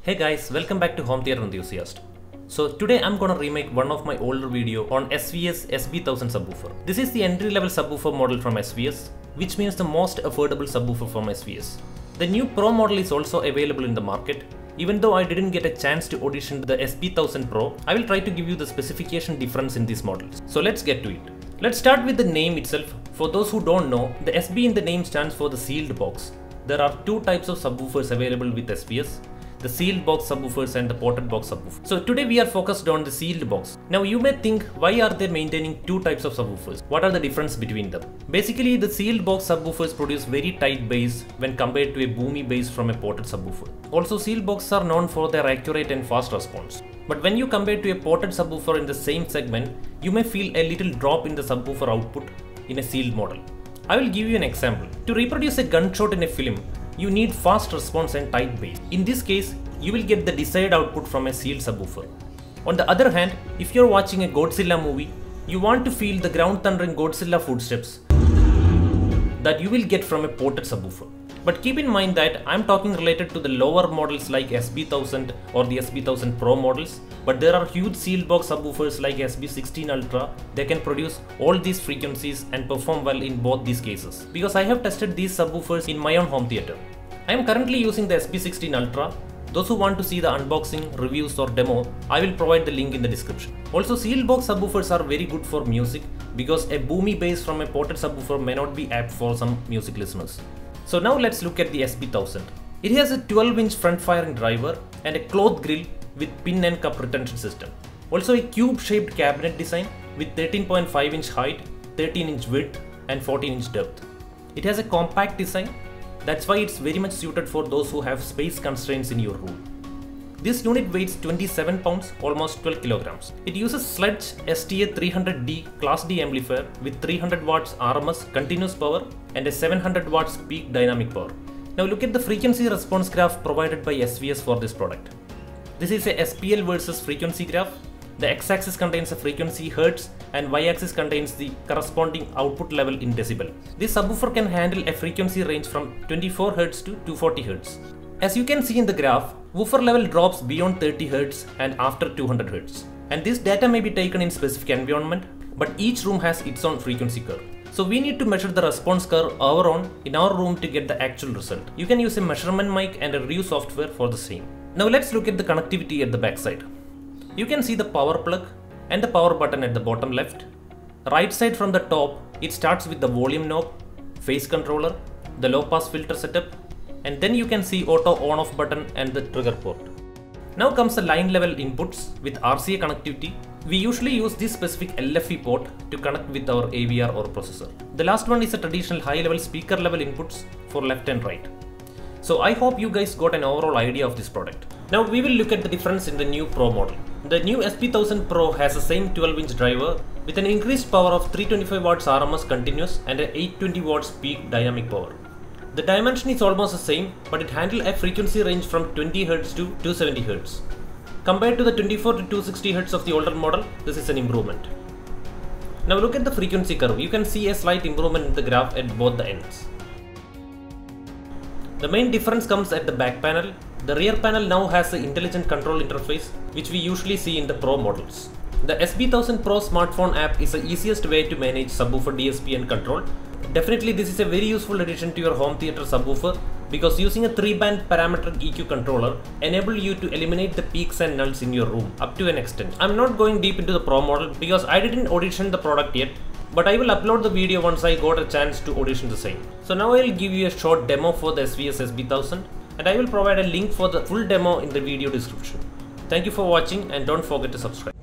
Hey guys, welcome back to Home Theater Enthusiast. So today I'm gonna remake one of my older video on SVS SB1000 subwoofer. This is the entry-level subwoofer model from SVS, which means the most affordable subwoofer from SVS. The new Pro model is also available in the market. Even though I didn't get a chance to audition the SB1000 Pro, I will try to give you the specification difference in these models. So let's get to it. Let's start with the name itself. For those who don't know, the SB in the name stands for the sealed box. There are two types of subwoofers available with SVS. The sealed box subwoofers and the ported box subwoofer. So today we are focused on the sealed box. Now you may think, why are they maintaining two types of subwoofers? What are the difference between them? Basically, the sealed box subwoofers produce very tight bass when compared to a boomy bass from a ported subwoofer. Also, sealed boxes are known for their accurate and fast response. But when you compare to a ported subwoofer in the same segment, you may feel a little drop in the subwoofer output in a sealed model. I will give you an example. To reproduce a gunshot in a film, you need fast response and tight bass. In this case, you will get the desired output from a sealed subwoofer. On the other hand, if you're watching a Godzilla movie, you want to feel the ground thundering Godzilla footsteps that you will get from a ported subwoofer. But keep in mind that I'm talking related to the lower models like SB1000 or the SB1000 Pro models, but there are huge sealed box subwoofers like SB16 Ultra. They can produce all these frequencies and perform well in both these cases, because I have tested these subwoofers in my own home theater. I am currently using the SB16 Ultra. Those who want to see the unboxing, reviews or demo, I will provide the link in the description. Also, sealed box subwoofers are very good for music because a boomy bass from a ported subwoofer may not be apt for some music listeners. So now let's look at the SB1000. It has a 12-inch front firing driver and a cloth grille with pin and cup retention system. Also a cube-shaped cabinet design with 13.5-inch height, 13-inch width and 14-inch depth. It has a compact design. That's why it's very much suited for those who have space constraints in your room. This unit weighs 27 pounds, almost 12 kilograms. It uses Sledge STA300D Class D amplifier with 300 watts RMS continuous power and a 700 watts peak dynamic power. Now look at the frequency response graph provided by SVS for this product. This is a SPL versus frequency graph. The x-axis contains the frequency hertz and y-axis contains the corresponding output level in decibel. This subwoofer can handle a frequency range from 24 Hz to 240 Hz. As you can see in the graph, woofer level drops beyond 30 Hz and after 200 Hz. And this data may be taken in specific environment, but each room has its own frequency curve. So we need to measure the response curve our own in our room to get the actual result. You can use a measurement mic and a review software for the same. Now let's look at the connectivity at the backside. You can see the power plug and the power button at the bottom left. Right side from the top, it starts with the volume knob, phase controller, the low pass filter setup, and then you can see auto on off button and the trigger port. Now comes the line level inputs with RCA connectivity. We usually use this specific LFE port to connect with our AVR or processor. The last one is a traditional high level speaker level inputs for left and right. So I hope you guys got an overall idea of this product. Now we will look at the difference in the new Pro model. The new SB1000 Pro has the same 12-inch driver with an increased power of 325 watts RMS continuous and an 820 watts peak dynamic power. The dimension is almost the same, but it handles a frequency range from 20 Hz to 270 Hz. Compared to the 24 to 260 Hz of the older model, this is an improvement. Now look at the frequency curve. You can see a slight improvement in the graph at both the ends. The main difference comes at the back panel. The rear panel now has the intelligent control interface, which we usually see in the Pro models. The SB1000 Pro smartphone app is the easiest way to manage subwoofer DSP and control. Definitely this is a very useful addition to your home theater subwoofer, because using a 3-band parametric EQ controller enables you to eliminate the peaks and nulls in your room up to an extent. I'm not going deep into the Pro model because I didn't audition the product yet, but I will upload the video once I got a chance to audition the same. So now I will give you a short demo for the SVS SB1000 and I will provide a link for the full demo in the video description. Thank you for watching and don't forget to subscribe.